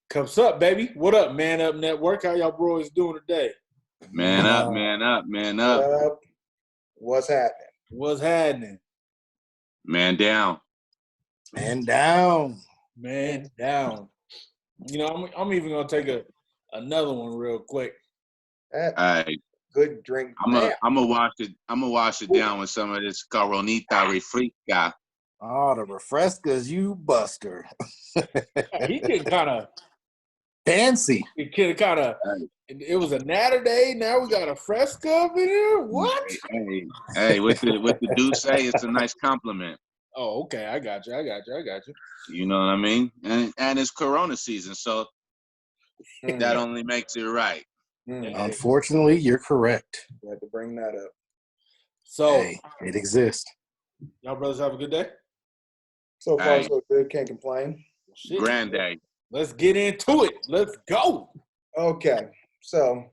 Cups up, baby. What up, Man Up Network? How y'all boys doing today? Man up, man up, man up. What up? What's happening? What's happening? Man down. Man down. Man down. You know, I'm even gonna take another one real quick. Hey, Good drink. I'm gonna wash it down with some of this Coronita Refresca. Oh, the refrescas, you buster. He getting kind of fancy. It was a natter day. Now we got a fresca up in here. What? Hey, with the Douce, it's a nice compliment. Oh, okay. I got you. You know what I mean? And it's Corona season, so that only makes it right. Unfortunately, you're correct. I had to bring that up. So it exists. Y'all brothers have a good day? So far, so good. Can't complain. Shit. Grand day. Let's get into it. Let's go. Okay. So,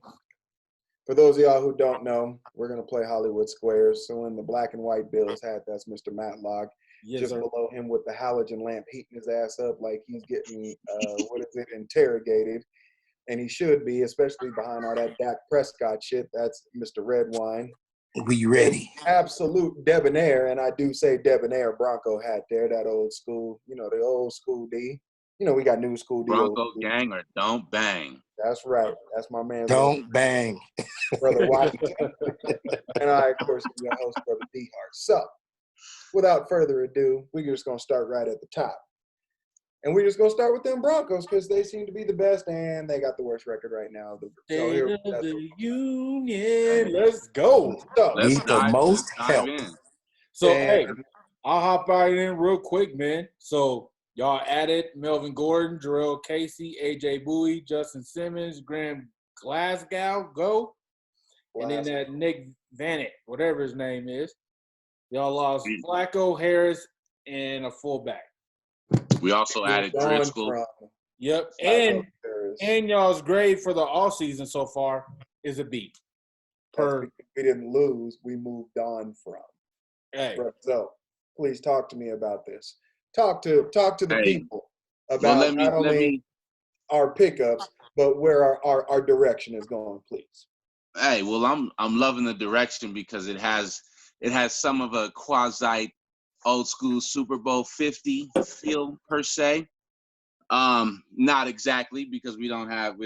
for those of y'all who don't know, we're going to play Hollywood Squares. So, in the black and white Bills hat, that's Mr. Matlock. Yes, just sir. below him with the halogen lamp heating his ass up like he's getting, interrogated. And he should be, especially behind all that Dak Prescott shit. That's Mr. Redwine. We ready. Absolute debonair, and I do say debonair Bronco hat there, that old school, the old school D. We got new school D. Bronco gang or don't bang. That's right. That's my man. Don't bang. Brother White. And I, of course, am your host, Brother D Hart. So, without further ado, we're just going to start right at the top. And we're just going to start with them Broncos because they seem to be the best, and they got the worst record right now. The Union. Let's go. So, Let's need the most help. So, hey, I'll hop right in real quick, man. So, y'all added Melvin Gordon, Jarrell Casey, A.J. Bowie, Justin Simmons, Graham Glasgow, go. And then that Nick Vanett, whatever his name is. Y'all lost Flacco, Harris, and a fullback. We also added Driscoll. Yep. And y'all's grade for the offseason so far is a B. We didn't lose. We moved on from. Hey. So, please talk to me about this. Talk to the people about not only our pickups, but where our direction is going, please. Hey, well, I'm loving the direction because it has some of a quasi old school Super Bowl 50 feel per se. Not exactly because we don't have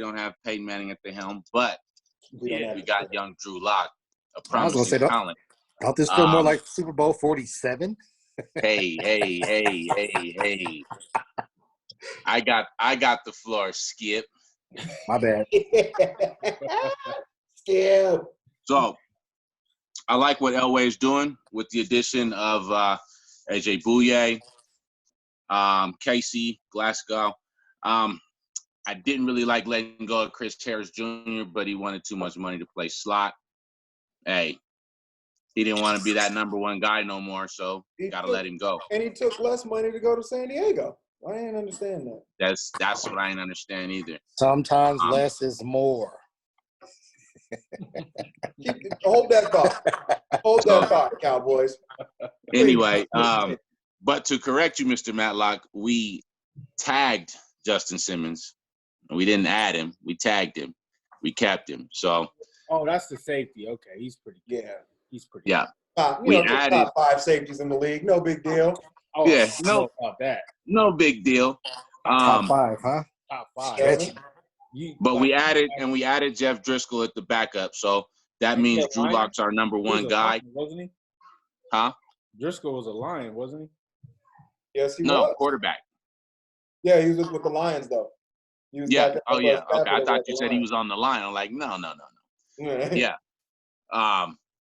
Peyton Manning at the helm, but we got young Drew Lock, a promising talent. Don't this feel more like Super Bowl 47? Hey. I got the floor, Skip. My bad. Skip. So I like what Elway's doing with the addition of A.J. Bouye, Casey, Glasgow. I didn't really like letting go of Chris Harris Jr., but he wanted too much money to play slot. Hey, he didn't want to be that number one guy no more, so got to let him go. And he took less money to go to San Diego. I didn't understand that. That's what I didn't understand either. Sometimes less is more. Hold that thought. Hold that thought, Cowboys. Anyway, but to correct you, Mr. Matlock, we tagged Justin Simmons. We didn't add him. We tagged him. We kept him. So. Oh, that's the safety. Okay, he's pretty good. Yeah. He's pretty good. We added top 5 safeties in the league. No big deal. Oh, yeah. No about that. No big deal. Top 5, huh? Top 5. Stretching. But we added Jeff Driscoll at the backup. So that means Drew Lock's our number one guy. Lion, wasn't he? Huh? Driscoll was a Lion, wasn't he? Yes, he was. No, quarterback. Yeah, he was with the Lions, though. Yeah. Oh, yeah. Okay. I thought you said he was on the line. I'm like, no. Yeah.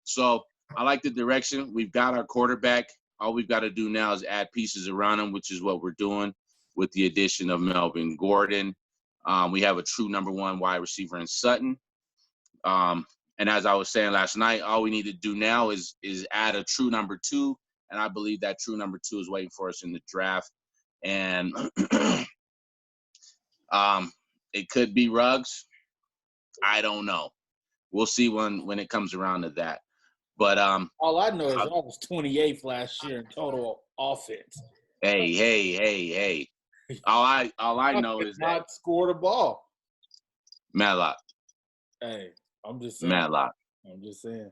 So I like the direction. We've got our quarterback. All we've got to do now is add pieces around him, which is what we're doing with the addition of Melvin Gordon. We have a true number one wide receiver in Sutton. And as I was saying last night, all we need to do now is add a true number 2. And I believe that true number 2 is waiting for us in the draft. And it could be Ruggs. I don't know. We'll see when it comes around to that. But all I know is I was 28th last year in total offense. Hey. All I know is not that score the ball. Matlock. Hey, I'm just saying. Matlock. I'm just saying.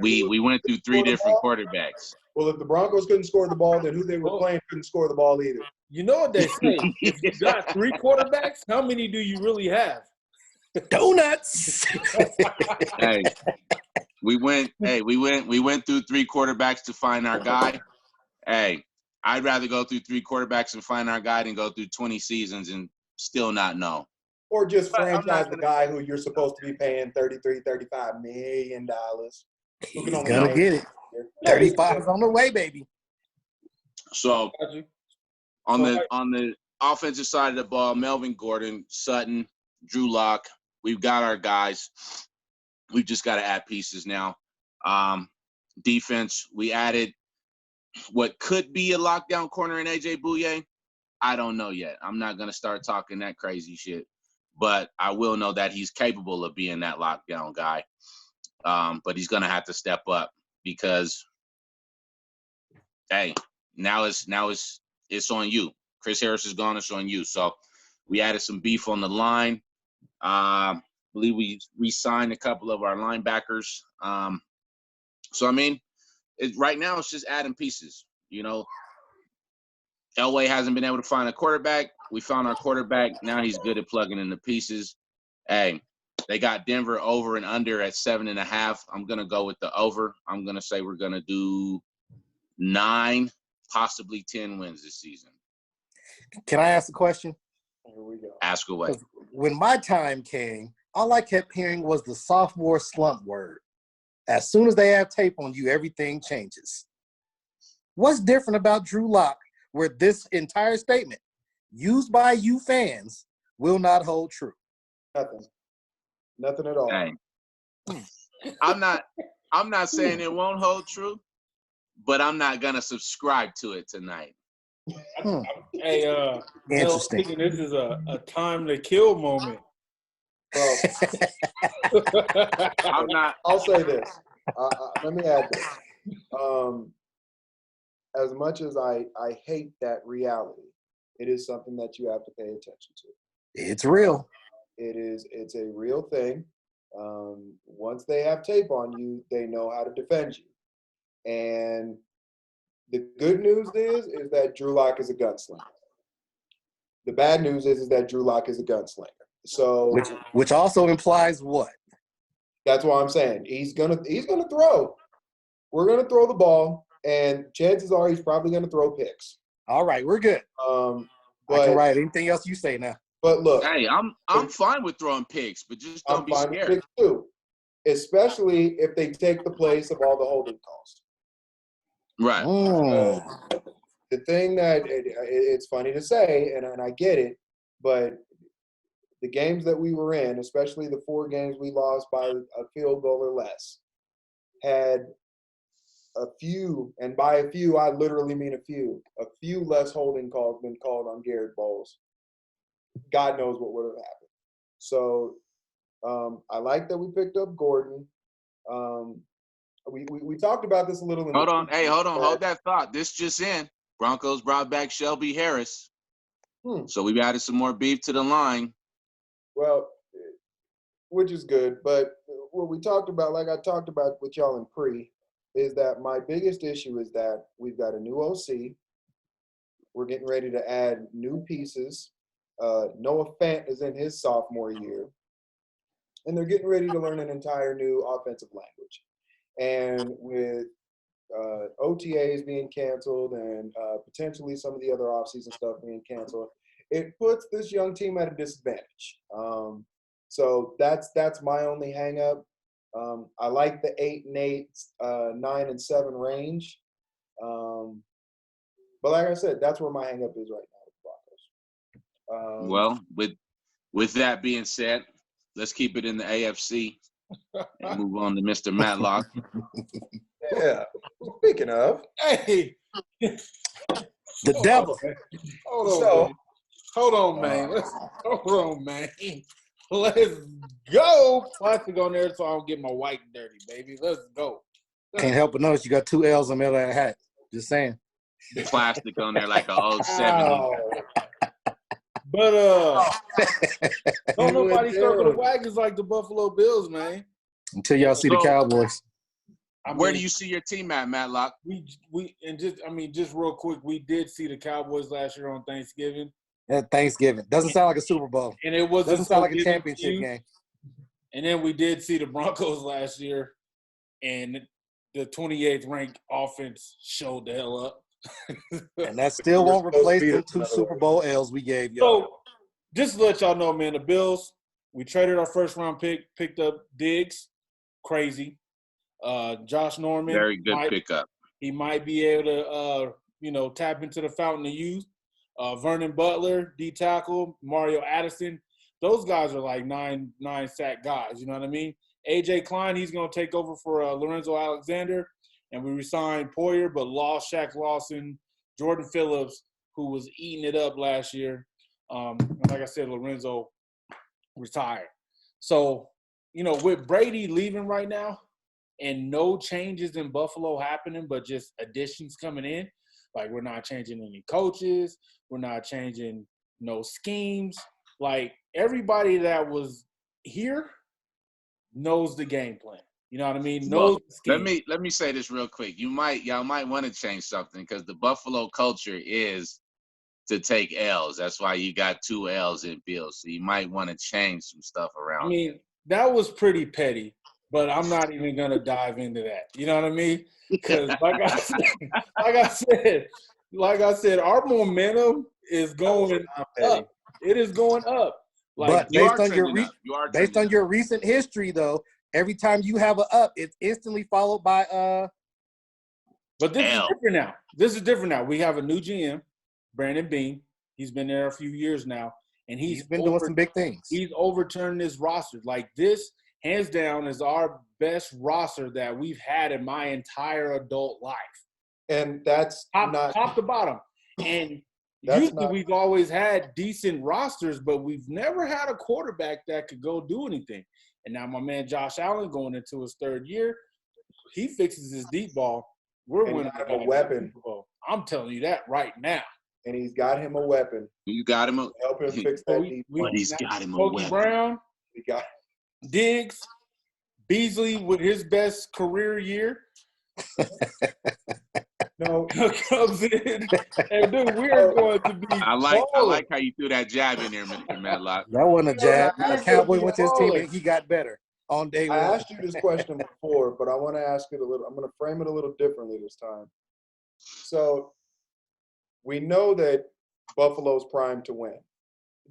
We went through 3 different quarterbacks. Well, if the Broncos couldn't score the ball, then who they were playing couldn't score the ball either. You know what they say? If you got 3 quarterbacks, how many do you really have? Donuts. Hey, we went through 3 quarterbacks to find our guy. Hey, I'd rather go through 3 quarterbacks and find our guy than go through 20 seasons and still not know. Or just franchise the guy who you're supposed to be paying $33, $35 million. He's gonna get it. 35 is on the way, baby. So on the offensive side of the ball, Melvin Gordon, Sutton, Drew Lock, we've got our guys. We've just got to add pieces now. Defense, we added what could be a lockdown corner in AJ Bouye. I don't know yet. I'm not going to start talking that crazy shit. But I will know that he's capable of being that lockdown guy. But he's going to have to step up because, hey, now it's on you. Chris Harris is gone. It's on you. So we added some beef on the line. I believe we re-signed a couple of our linebackers. So, I mean, right now it's just adding pieces. You know, Elway hasn't been able to find a quarterback. We found our quarterback. Now he's good at plugging in the pieces. Hey, they got Denver over and under at 7.5. I'm going to go with the over. I'm going to say we're going to do 9, possibly 10 wins this season. Can I ask a question? Here we go. Ask away. When my time came, all I kept hearing was the sophomore slump word. As soon as they have tape on you, everything changes. What's different about Drew Lock where this entire statement, used by you fans, will not hold true? Nothing at all. Hey. I'm not saying it won't hold true, but I'm not gonna subscribe to it tonight. Hey, interesting. Thinking this is a time to kill moment. Well, I'm not. I'll say this. Let me add this. As much as I hate that reality, it is something that you have to pay attention to. It's real. It's a real thing. Once they have tape on you, they know how to defend you. And the good news is that Drew Lock is a gunslinger. The bad news is that Drew Lock is a gunslinger. So which also implies what? That's why I'm saying he's gonna throw. We're gonna throw the ball, and chances are he's probably gonna throw picks. All right, we're good. But I can write anything else you say now. But look, hey, I'm fine with throwing picks, but just don't be scared. Picks too, especially if they take the place of all the holding calls. Right. The thing that it's funny to say, and I get it, but the games that we were in, especially the 4 games we lost by a field goal or less, had a few, and by a few, I literally mean a few less holding calls been called on Garrett Bowles. God knows what would have happened. So I like that we picked up Gordon. We talked about this a little. Hold on. Hold that thought. This just in. Broncos brought back Shelby Harris. So we've added some more beef to the line. Well, which is good. But what we talked about, like I talked about with y'all in pre, is that my biggest issue is that we've got a new OC. We're getting ready to add new pieces. Noah Fant is in his sophomore year. And they're getting ready to learn an entire new offensive language. And with OTAs being canceled and potentially some of the other offseason stuff being canceled, it puts this young team at a disadvantage. So that's my only hang up. I like the 8-8, 9-7 range. But like I said, that's where my hang up is right now with the Broncos. Well, with that being said, let's keep it in the AFC and move on to Mr. Matlock. Yeah. Speaking of, hey, the devil. Hold on, man. Let's go. Plastic on there so I don't get my white dirty, baby. Let's go. Can't help but notice you got 2 L's in the middle of that hat. Just saying. Plastic on there like an old 70s. But don't nobody circle the wagons like the Buffalo Bills, man. Until y'all see the Cowboys. Where do you see your team at, Matlock? Just real quick, we did see the Cowboys last year on Thanksgiving. Thanksgiving doesn't sound like a Super Bowl, and it doesn't sound like a championship game. And then we did see the Broncos last year, and the 28th ranked offense showed the hell up. And that still won't replace the 2 Super Bowl L's we gave y'all. So, just to let y'all know, man, the Bills, we traded our first-round pick, picked up Diggs, crazy. Josh Norman. Very good pickup. He might be able to, tap into the fountain of youth. Vernon Butler, D-tackle, Mario Addison. Those guys are like nine sack guys, you know what I mean? A.J. Klein, he's going to take over for Lorenzo Alexander. And we resigned Poyer, but lost Shaq Lawson, Jordan Phillips, who was eating it up last year. And like I said, Lorenzo retired. So, with Brady leaving right now and no changes in Buffalo happening, but just additions coming in, like we're not changing any coaches. We're not changing no schemes. Like everybody that was here knows the game plan. You know what I mean? Well, let me say this real quick. Y'all might want to change something because the Buffalo culture is to take L's. That's why you got 2 L's in Bills. So you might want to change some stuff around. I mean, that was pretty petty, but I'm not even gonna dive into that. You know what I mean? Because like I said, our momentum is going up. It is going up. Like but based on your recent history, though, every time you have an up, it's instantly followed by But this is different now. This is different now. We have a new GM, Brandon Beane. He's been there a few years now, and he's been doing some big things. He's overturned this roster. Like this, hands down, is our best roster that we've had in my entire adult life. And that's top to bottom. And usually we've always had decent rosters, but we've never had a quarterback that could go do anything. And now my man Josh Allen going into his 3rd year, he fixes his deep ball. We're winning a weapon. I'm telling you that right now. And he's got him a weapon. You got him help him fix that deep ball. He's got him a weapon. Brown, he got Diggs, Beasley with his best career year. No, comes in, and dude, we are going to be. I like how you threw that jab in there, Mr. Matlock. That wasn't a jab. A Cowboy went to his team and he got better on day 1. I asked you this question before, but I want to ask it a little. I'm going to frame it a little differently this time. So we know that Buffalo's primed to win,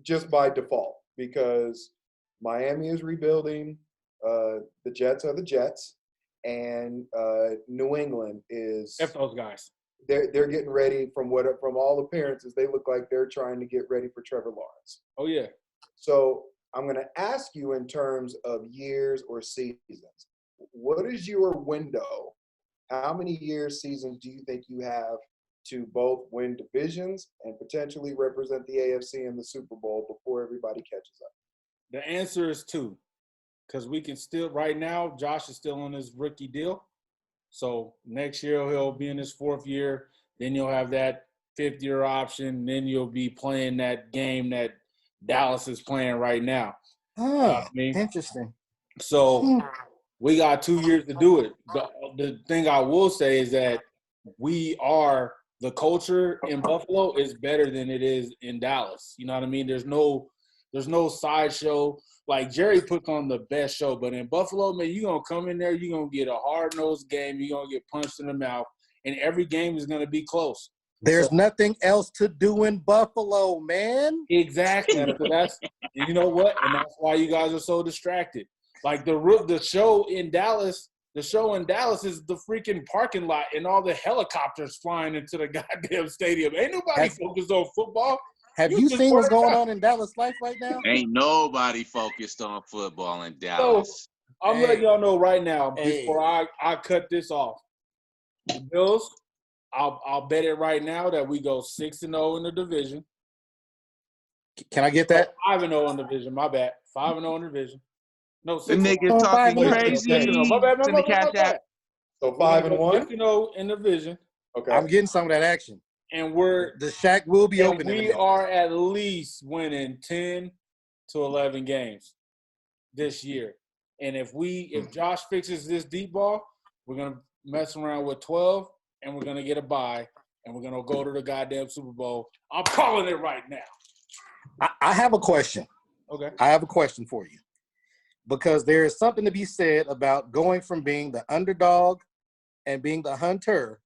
just by default, because Miami is rebuilding. The Jets are the Jets. And New England is F those guys. They're getting ready from all appearances. They look like they're trying to get ready for Trevor Lawrence. Oh yeah. So I'm going to ask you in terms of years or seasons. What is your window? How many years, seasons do you think you have to both win divisions and potentially represent the AFC in the Super Bowl before everybody catches up? The answer is 2. Because we can still, right now, Josh is still on his rookie deal. So next year he'll be in his 4th year. Then you'll have that 5th-year option. Then you'll be playing that game that Dallas is playing right now. Oh, interesting. So we got 2 years to do it. The thing I will say is that the culture in Buffalo is better than it is in Dallas. You know what I mean? There's no sideshow. Like, Jerry puts on the best show, but in Buffalo, man, you're going to come in there, you're going to get a hard-nosed game, you're going to get punched in the mouth, and every game is going to be close. There's nothing else to do in Buffalo, man. Exactly. So you know what? And that's why you guys are so distracted. Like, the show in Dallas is the freaking parking lot and all the helicopters flying into the goddamn stadium. Ain't nobody focused on football. Have you seen what's going on in Dallas life right now? Ain't nobody focused on football in Dallas. So, I'm letting y'all know right now before I cut this off. The Bills, I'll bet it right now that we go 6-0 in the division. Can I get that? 5-0 in the division. My bad. 5-0 in the division. No, 6-0. The nigga talking crazy. My bad. So 5-1. 6-0 in the division. Okay. I'm getting some of that action. And we're the shack will be open. We are at least winning 10 to 11 games this year. And if Josh fixes this deep ball, we're gonna mess around with 12, and we're gonna get a bye, and we're gonna go to the goddamn Super Bowl. I'm calling it right now. I have a question. Okay. I have a question for you. Because there is something to be said about going from being the underdog and being the hunter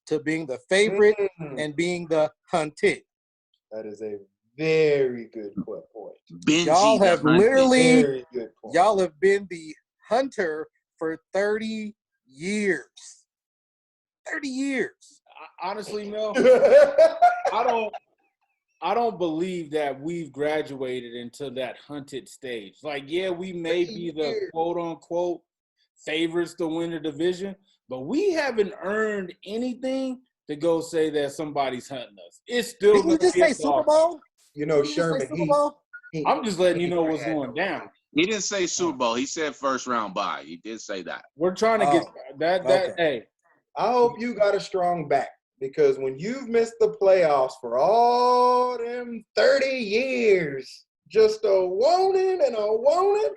to being the favorite and being the hunted. That is a very good point. Y'all have literally, y'all have been the hunter for 30 years. 30 years. Honestly, Mel, I don't believe that we've graduated into that hunted stage. Like, yeah, we may be the quote-unquote favorites to win the division, but we haven't earned anything to go say that somebody's hunting us. It's still Didn't you just say Super Bowl? You know, Sherman, I'm just letting you know what's going down. He didn't say Super Bowl. He said first round bye. He did say that. We're trying to get that. Okay. Hey, I hope you got a strong back, because when you've missed the playoffs for all them 30 years, just a wanting and a wanting,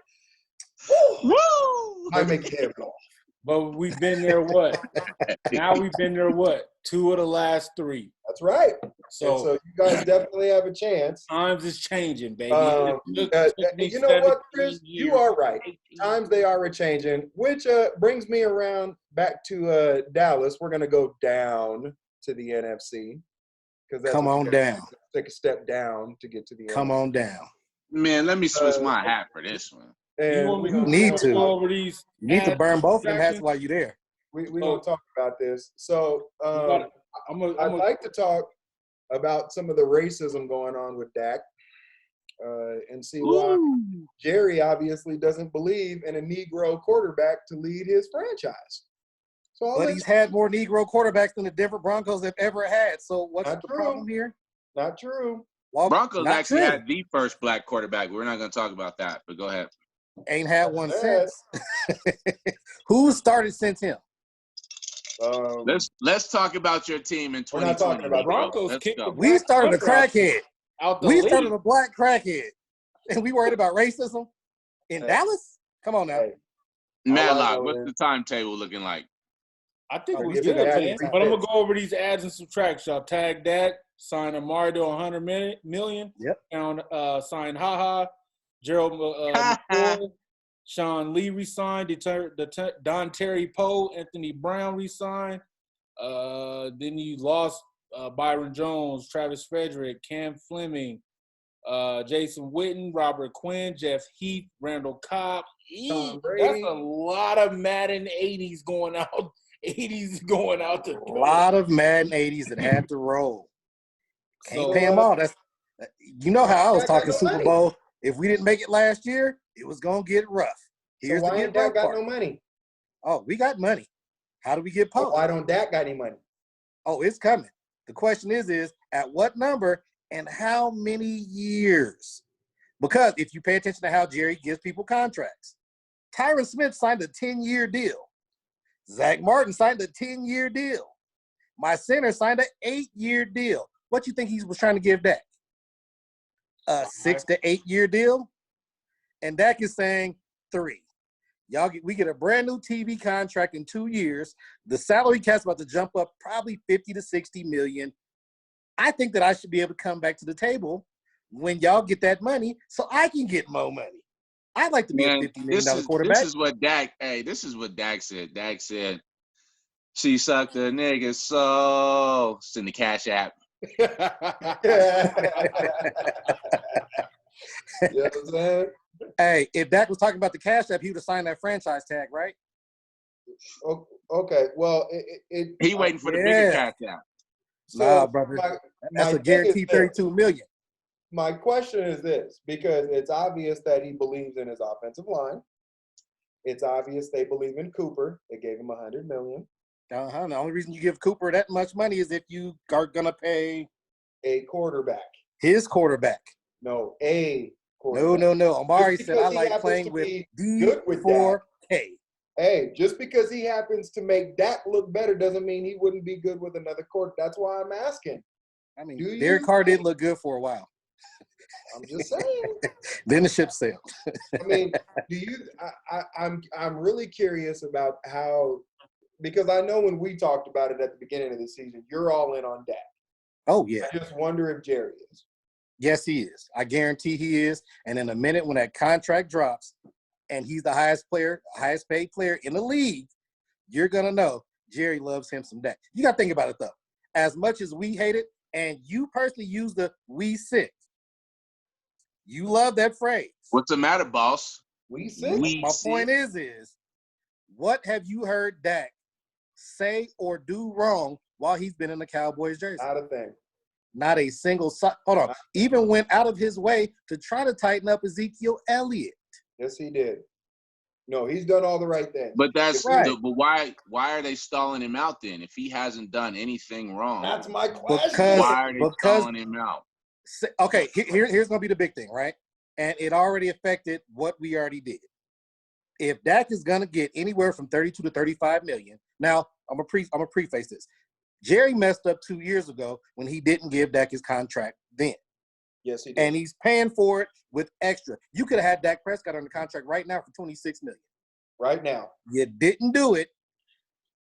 woo! I make your head blow. But we've been there what? Now we've been there what? 2 of the last 3. That's right. So you guys definitely have a chance. Times is changing, baby. You know what, Chris? You are right. Times they are a-changing, which brings me around back to Dallas. We're going to go down to the NFC. Come on down. Take a step down to get to the NFC. Come on down. Man, let me switch my hat for this one. And you need to. You need to burn both of them hats while you're there. We don't talk about this. So I'd like to talk about some of the racism going on with Dak and see why Jerry obviously doesn't believe in a Negro quarterback to lead his franchise. But he's had more Negro quarterbacks than the Denver Broncos have ever had. So what's the problem here? Not true. Well, Broncos actually had the first black quarterback. We're not going to talk about that, but go ahead. Ain't had one since. Who started since him? Let's talk about your team in 2020. We're not talking about Broncos. We started a crackhead. We started a black crackhead, and we worried about racism in Dallas. Come on now, Matlock. What's the timetable looking like? I think we're good, man. But I'm gonna go over these adds and subtracts. Y'all tag that. Sign Amari to $100 million. Yep. And sign HaHa. Gerald McCoy, Sean Lee resigned. Don Terry Poe, Anthony Brown resigned. Then you lost Byron Jones, Travis Frederick, Cam Fleming, Jason Witten, Robert Quinn, Jeff Heath, Randall Cobb. That's a lot of Madden 80s going out. 80s going out the door. A lot of Madden 80s that had to roll. Can't pay them all. You know how I was talking Super Bowl. If we didn't make it last year, it was going to get rough. Here's why ain't Dak got no money? Oh, we got money. How do we get Poe? Why don't Dak got any money? Oh, it's coming. The question is at what number and how many years? Because if you pay attention to how Jerry gives people contracts, Tyron Smith signed a 10-year deal. Zach Martin signed a 10-year deal. My center signed an 8-year deal. What you think he was trying to give Dak? A 6 to 8 year deal? And Dak is saying 3. We get a brand new TV contract in 2 years. The salary cap's about to jump up probably 50 to 60 million. I think that I should be able to come back to the table when y'all get that money so I can get more money. I'd like to be a $50 million quarterback. This is what Dak said. Dak said, she sucked a nigga so. It's in the Cash App. You know what I'm saying? Hey, if Dak was talking about the Cash App, he would have signed that franchise tag, right? Okay, well, he waiting for the bigger Cash App. Nah, brother, that's a guaranteed $32 million. My question is this, because it's obvious that he believes in his offensive line. It's obvious they believe in Cooper. They gave him $100 million. The only reason you give Cooper that much money is if you are gonna pay a quarterback. His quarterback. No, a quarterback. No. Amari said I like playing with D4K. Hey, just because he happens to make Dak look better doesn't mean he wouldn't be good with another quarter. That's why I'm asking. I mean, Derek Carr did look good for a while. I'm just saying. Then the ship sailed. I mean, I'm really curious about how, because I know when we talked about it at the beginning of the season, you're all in on Dak. Oh, yeah. I just wonder if Jerry is. Yes, he is. I guarantee he is. And in a minute when that contract drops and he's the highest paid player in the league, you're going to know Jerry loves him some Dak. You got to think about it, though. As much as we hate it, and you personally use the "we six," you love that phrase. What's the matter, boss? We six? My point is, what have you heard Dak say or do wrong while he's been in the Cowboys jersey? Not a thing. Not a single – hold on. Even went out of his way to try to tighten up Ezekiel Elliott. Yes, he did. No, he's done all the right things. But that's right. But why are they stalling him out then if he hasn't done anything wrong? That's my question. Why are they stalling him out? Okay, here's going to be the big thing, right? And it already affected what we already did. If Dak is going to get anywhere from 32 to 35 million, now I'm gonna preface this. Jerry messed up 2 years ago when he didn't give Dak his contract then. Yes, he did. And he's paying for it with extra. You could have had Dak Prescott under contract right now for $26 million. Right now. You didn't do it.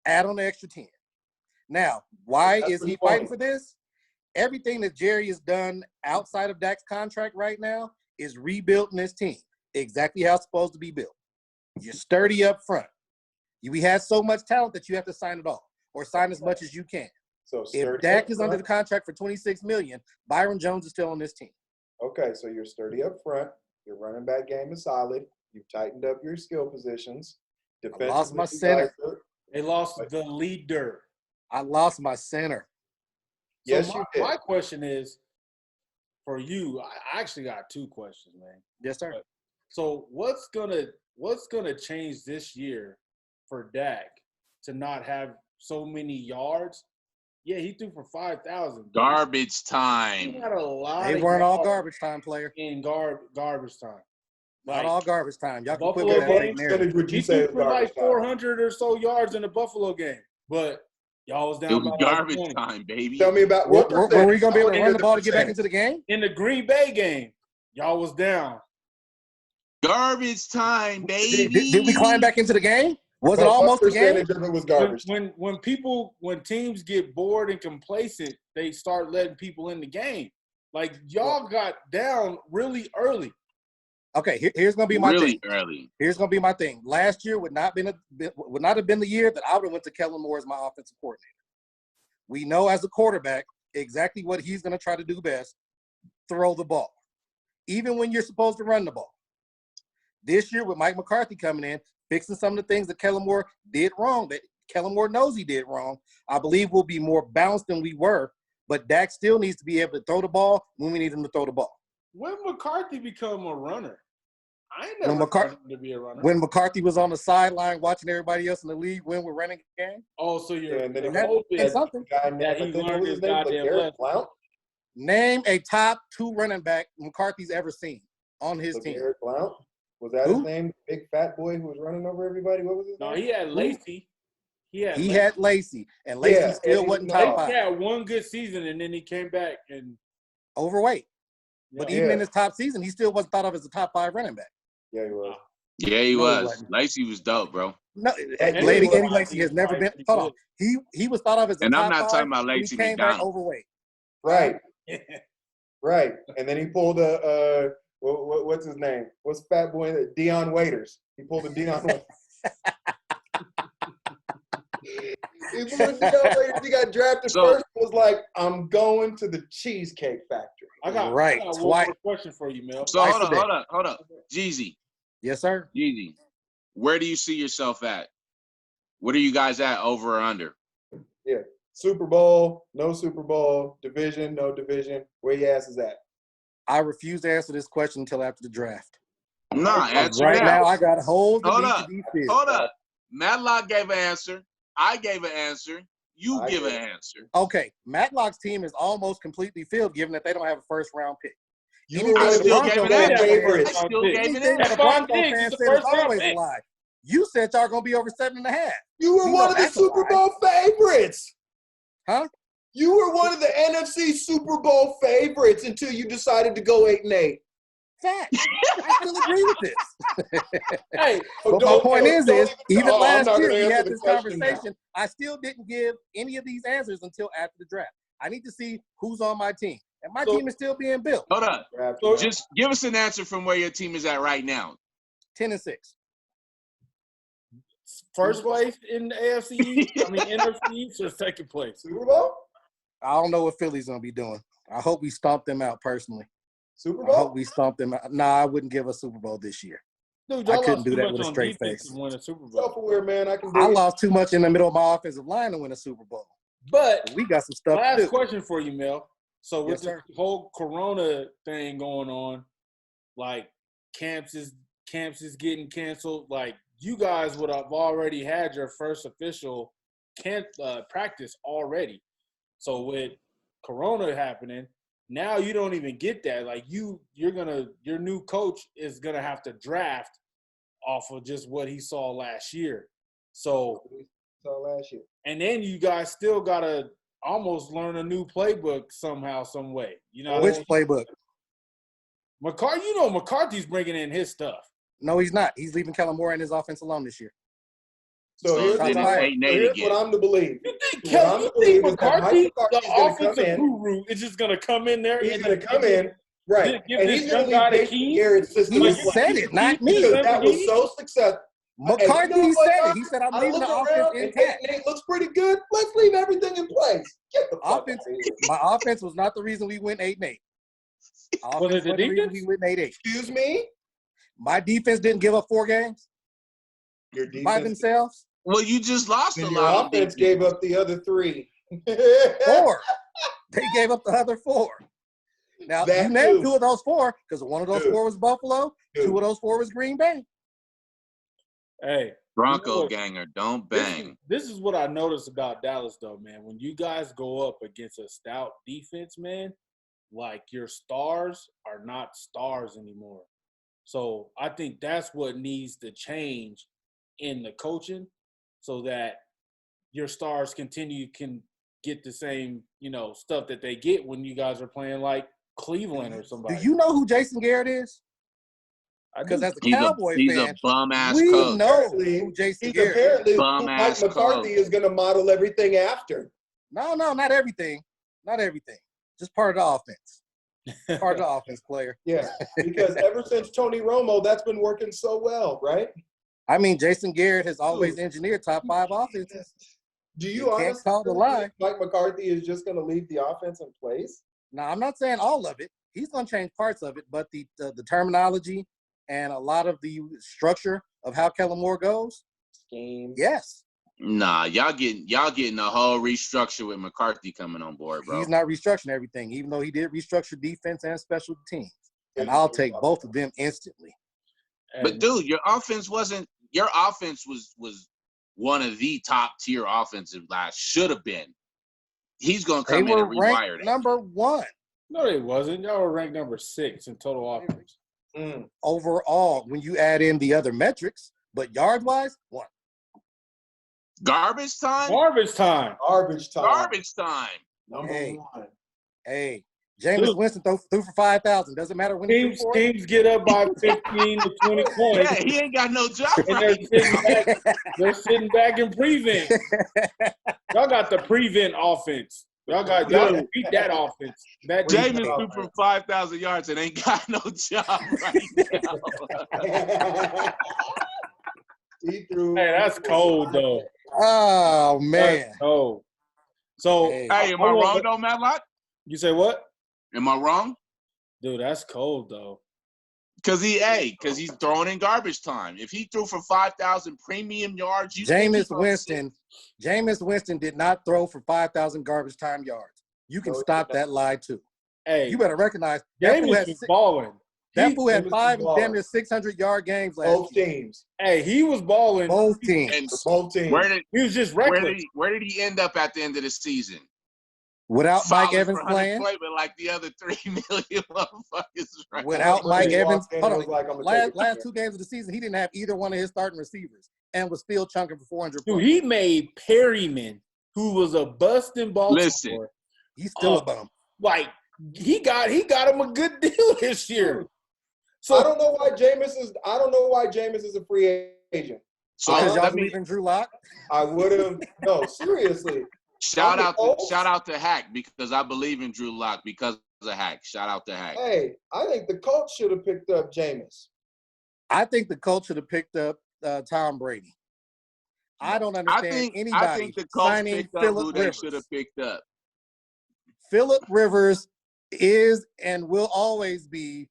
Add on the extra 10. Now, why is he fighting for this? Everything that Jerry has done outside of Dak's contract right now is rebuilding his team exactly how it's supposed to be built. You're sturdy up front. We had so much talent that you have to sign it all or sign as much as you can. So if Dak is under the contract for $26 million, Byron Jones is still on this team. Okay, so you're sturdy up front. Your running back game is solid. You've tightened up your skill positions. I lost my center. They lost the leader. I lost my center. Yes, so you did. My question is, for you, I actually got two questions, man. Yes, sir. So what's gonna change this year for Dak to not have so many yards? Yeah, he threw for 5,000. Garbage time. He had a lot. They weren't all garbage time, player. In garbage time. Not all garbage time. Y'all can Buffalo put game. Would you He say threw for like 400 or so yards in the Buffalo game, but y'all was down. It was by garbage like 20. time, baby. Tell me about were we gonna be able to run the ball to get back into the game? In the Green Bay game, y'all was down. Garbage time, baby. Did we climb back into the game? Was it almost a game? Of it was garbage. When teams get bored and complacent, they start letting people in the game. Like y'all got down really early. Okay, here's gonna be my really thing. Early. Here's gonna be my thing. Last year would not have been the year that I would have went to Kellen Moore as my offensive coordinator. We know as a quarterback exactly what he's gonna try to do best: throw the ball, even when you're supposed to run the ball. This year with Mike McCarthy coming in, fixing some of the things that Kellen Moore did wrong, that Kellen Moore knows he did wrong, I believe we'll be more balanced than we were. But Dak still needs to be able to throw the ball when we need him to throw the ball. When McCarthy become a runner? I ain't never wanted him to be a runner. When McCarthy was on the sideline watching everybody else in the league when we're running the game. Oh, so you're hoping something that he learned his goddamn lesson. Name a top 2 running back McCarthy's ever seen on his team. Garrett Blount? Was that his name? Big fat boy who was running over everybody? What was his name? No, he had Lacey. He had Lacey, and Lacey still wasn't top 5. He had one good season, and then he came back and overweight. But even in his top season, he still wasn't thought of as a top 5 running back. Yeah, he was. Yeah, he was. Lacey was dope, bro. No, Eddie Lacey has never been. Hold on, he was thought of as a top 5. And I'm not talking about Lacey He came back McDonald. overweight. Right. Right. And then he pulled a what's his name? What's fat boy? Deion Waiters. He pulled a Deion Waiters. He pulled a Deion Waiters. He got drafted first. Was like, I'm going to the Cheesecake Factory. I got one more question for you, Mel. So hold up. Jeezy. Yes, sir. Jeezy. Where do you see yourself at? What are you guys at, over or under? Yeah. Super Bowl, no Super Bowl, division, no division. Where your ass is at? I refuse to answer this question until after the draft. Nah, answer right now. I got holes. Hold up. Matlock gave an answer. I gave an answer. You give an answer. Okay, Matlock's team is almost completely filled, given that they don't have a first-round pick. I still gave it an answer. I still gave it an The Broncos fan said it's always a lie. You said y'all gonna be over 7.5. You were one of the Super Bowl favorites. Huh? You were one of the NFC Super Bowl favorites until you decided to go 8-8. Fact. I still agree with this. Hey, but my point is even last year we had this conversation. Now. I still didn't give any of these answers until after the draft. I need to see who's on my team. And my team is still being built. Hold on. So just give us an answer from where your team is at right now. 10-6. First place in the AFC East? I mean, NFC East or second place? Super Bowl? I don't know what Philly's going to be doing. I hope we stomp them out personally. Super Bowl? I hope we stomp them out. Nah, I wouldn't give a Super Bowl this year. Dude, I couldn't do that with a straight face. Win a Super Bowl. Self-aware, man. I lost too much in the middle of my offensive line to win a Super Bowl. But we got some stuff last to do. question for you, Mel. So with Yes, the whole Corona thing going on, like camps is getting canceled. Like you guys would have already had your first official practice already. So with Corona happening, now you don't even get that. Like your new coach is gonna have to draft off of just what he saw last year. And then you guys still gotta almost learn a new playbook somehow, some way. You know which playbook? McCarthy's bringing in his stuff. No, he's not. He's leaving Kellen Moore and his offense alone this year. So here's what I'm to believe. You think McCarthy, the offensive guru, is just going to come in there? He's going to come in, right? And he's going to leave Jason Garrett's system. He said it, not me. Because that was so successful. McCarthy said it. He said, I'm leaving the offense intact. It looks pretty good. Let's leave everything in place. Get the fuck offense. My offense was not the reason we went 8-8. Was it the defense? We went 8-8. Excuse me? My defense didn't give up 4 games Your defense by themselves. Well, you just lost a lot. Your offense gave up the other 3. 4. They gave up the other 4. Now, you named 2 of those 4 because one of those 4 was Buffalo. 2 of those 4 was Green Bay. Hey, Bronco ganger, don't bang. This is what I noticed about Dallas, though, man. When you guys go up against a stout defense, man, like your stars are not stars anymore. So I think that's what needs to change in the coaching so that your stars can get the same, stuff that they get when you guys are playing like Cleveland or somebody. Do you know who Jason Garrett is? Because as a Cowboy fan, he's a bum-ass we coach. know who Jason Garrett apparently is. Mike McCarthy is going to model everything after. No, not everything. Not everything. Just part of the offense. Part of the offense, player. Yeah, because ever since Tony Romo, that's been working so well, right? I mean, Jason Garrett has always engineered top 5 offenses. Do you honestly call the line? Mike McCarthy is just going to leave the offense in place? No, I'm not saying all of it. He's going to change parts of it, but the terminology and a lot of the structure of how Kellen Moore goes, scheme. Yes. Nah, y'all getting a whole restructure with McCarthy coming on board, bro. He's not restructuring everything, even though he did restructure defense and special teams. And I'll take both of them instantly. But dude, your offense was one of the top tier offensive lines. Should have been. He's gonna come in and rewire it. Number 1. No, they wasn't. Y'all were ranked number 6 in total offense. Overall, when you add in the other metrics, but yard wise, 1. Garbage time. Number 1. Hey, Jameis Winston threw for 5,000. Doesn't matter when teams get up by 15 to 20 points. Yeah, he ain't got no job. And they're sitting back in prevent. Y'all got the prevent offense. Y'all beat that offense. Jameis threw for 5,000 yards and ain't got no job right now. He threw. Hey, that's cold though. Oh man. That's cold. So hey, am I wrong though, Matlock? You say what? Am I wrong? Dude, that's cold though. Because he's throwing in garbage time. If he threw for 5,000 premium yards, Jameis Winston did not throw for 5,000 garbage time yards. You can stop that lie too. Hey, you better recognize Jameis was balling. That fool had 5 damn near 600-yard games last both teams. Hey, he was balling. Both teams. And both teams. He was just reckless. Where did he end up at the end of the season? Without Mike Evans playing, but like the other 3 million motherfuckers. Right? Without Mike Evans, hold on. Last 2 games of the season, he didn't have either one of his starting receivers. and was still chunking for 400 Dude, plus. he made Perryman, who was a bust in Baltimore. Listen. He's still a bum. Like, he got him a good deal this year. So I don't know why Jameis is a free agent. So because y'all believe in Drew Lock? I would have no, seriously. Shout out to Hack because I believe in Drew Lock because of Hack. Shout out to Hack. Hey, I think the Colts should have picked up Jameis. I think the Colts should have picked up Tom Brady. I don't understand anybody I think the Colts signing picked up Phillip who they Rivers. should have picked up. Phillip Rivers is and will always be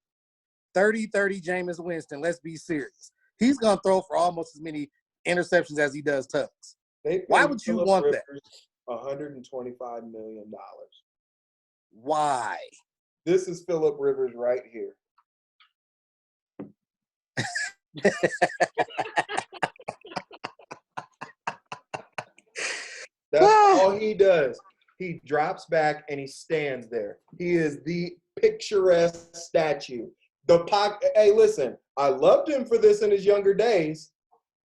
30-30 Jameis Winston. Let's be serious. He's going to throw for almost as many interceptions as he does tucks. Why would you want that? $125 million. Why? This is Phillip Rivers right here. That's all he does. He drops back and he stands there. He is the picturesque statue. Hey, listen, I loved him for this in his younger days.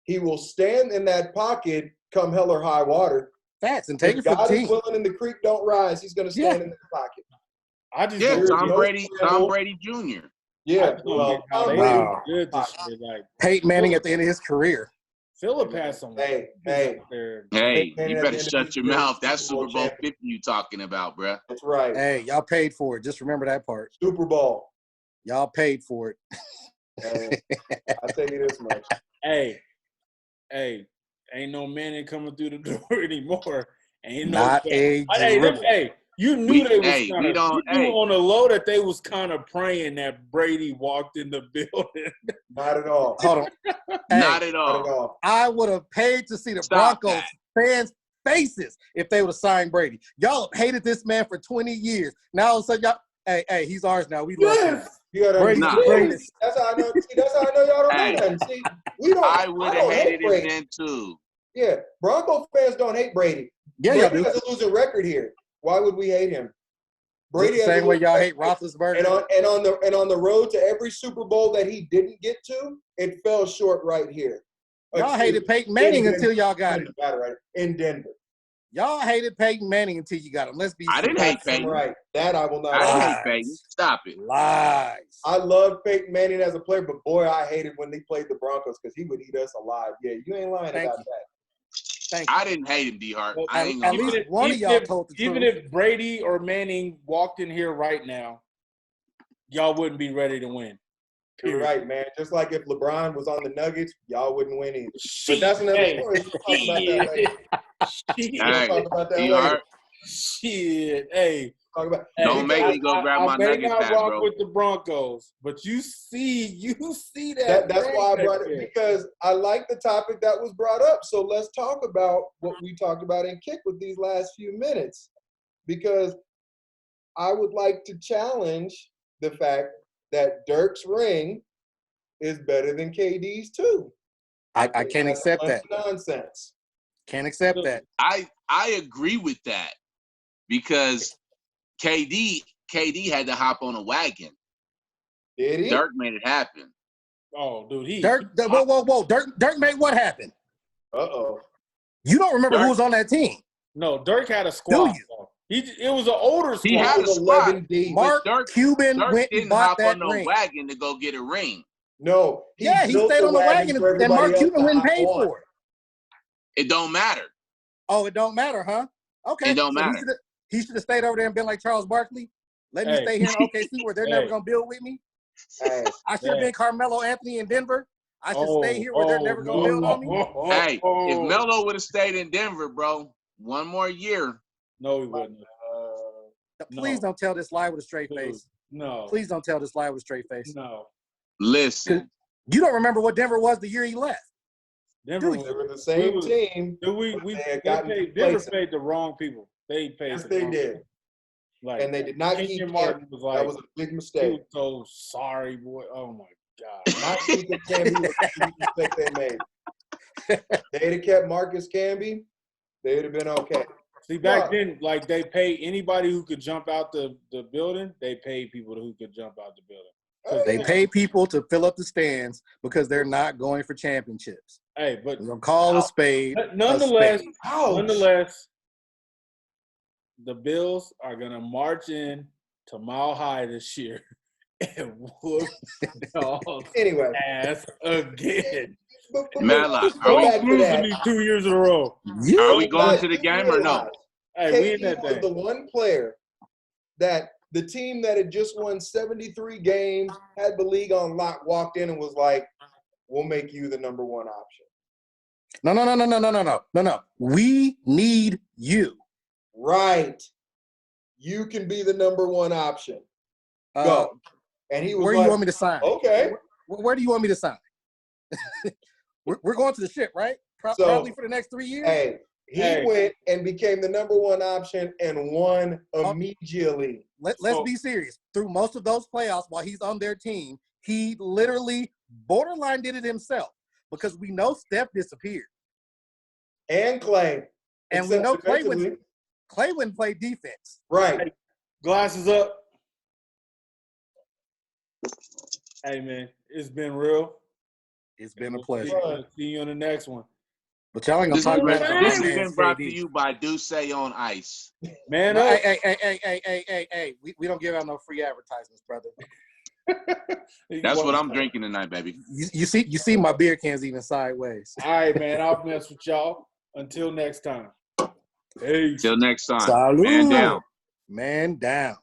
He will stand in that pocket come hell or high water. Facts, and take it for the God team. is willing and the creek don't rise. He's going to stand in that pocket. Tom Brady Jr. Yeah. Wow. Peyton Manning at the end of his career. Phillip has some. Hey, you better shut your mouth. That's Super Bowl 50 you talking about, bruh. That's right. Hey, y'all paid for it. Just remember that part. Super Bowl. Y'all paid for it. I'll tell you this much. Hey, ain't no Manning coming through the door anymore. Ain't no. Not a dribble. Hey, you knew they was kind of on the low that they was kind of praying that Brady walked in the building. Not at all. Hold on. Not at all. I would have paid to see the Broncos fans' faces if they would have signed Brady. Y'all hated this man for 20 years. Now all of a sudden y'all, hey, he's ours now. We love him. Brady's the greatest. That's how I know. See, that's how I know y'all don't know nothing. See, we don't. I would have hated him then too. Yeah, Bronco fans don't hate Brady. Yeah, Brady y'all do. has a losing record here. Why would we hate him? Brady the same way y'all hate Roethlisberger. And on the road to every Super Bowl that he didn't get to, it fell short right here. Y'all hated Peyton Manning until y'all got him. In Denver. Y'all hated Peyton Manning until you got him. Let's be. I didn't hate Peyton. Right. That I will not. I didn't hate Peyton. Stop it. Lies. I loved Peyton Manning as a player, but boy, I hated when they played the Broncos because he would eat us alive. Yeah, you ain't lying about that. Thank you. I didn't hate him, D-Hart. Well, I ain't at least one of y'all told the truth. Even if Brady or Manning walked in here right now, y'all wouldn't be ready to win. You're right, man. Just like if LeBron was on the Nuggets, y'all wouldn't win either. But that's another story. We'll talk about that later. Shit. Hey. Don't make me go grab my Nuggets back, rock bro. with the Broncos, but you see that. That's why I brought it, because I like the topic that was brought up. So let's talk about what we talked about in Kick with these last few minutes, because I would like to challenge the fact that Dirk's ring is better than KD's too. I can't accept that. Nonsense. Can't accept that. I agree with that because KD had to hop on a wagon. Did he? Dirk made it happen. Oh, dude, whoa. Dirk made what happen? Uh-oh. You don't remember who was on that team? No, Dirk had a squad. It was an older squad. He had a squad. Mark Cuban went and bought that ring. Dirk didn't hop on no wagon to go get a ring. No. He stayed on the wagon and Mark Cuban went and paid for it. It don't matter. Oh, it don't matter, huh? Okay. It don't matter. He should have stayed over there and been like Charles Barkley. Let me stay here in OKC where they're never going to build with me. I should have been Carmelo Anthony in Denver. I should stay here where they're never going to build on me. Hey, if Melo would have stayed in Denver, bro, one more year. No, he wouldn't. Please don't tell this lie with a straight face. No. Please don't tell this lie with a straight face. No. Listen. You don't remember what Denver was the year he left. Denver were the same team. Denver paid the wrong people. They paid. Yes, they did. And they did not keep Martin. That was a big mistake. He was so sorry, boy. Oh my God. Not keeping Camby was a big mistake they made. They'd have kept Marcus Camby, they would have been okay. See, back then, like they paid anybody who could jump out the building. They paid people who could jump out the building. They pay people to fill up the stands because they're not going for championships. Hey, but we're gonna call a spade. Nonetheless, the Bills are gonna march in to Mile High this year and whoop y'all's ass again. Matlock, don't losing me 2 years in a row. Are we going to the game or no? Hey, we in that was thing. the one player that the team that had just won 73 games, had the league on lock, walked in and was like, we'll make you the number one option. No. We need you. Right. You can be the number one option. Go. And he was where like, do you want me to sign? Okay. Where do you want me to sign? we're going to the ship, right? Probably for the next 3 years. Hey, he went and became the number one option and won immediately. Let's be serious. Through most of those playoffs, while he's on their team, he literally borderline did it himself because we know Steph disappeared. And Clay. And we know Clay wouldn't play defense. Right. Hey, glasses up. Hey, man, it's been real. It's been a pleasure. See you on the next one. But y'all ain't gonna talk about it. This has been brought to you by Duce on Ice. Man, hey, we don't give out no free advertisements, brother. That's what I'm drinking tonight, baby. You see my beer cans even sideways. All right, man. I'll mess with y'all. Until next time. Peace. Till next time. Salud. Man down. Man down.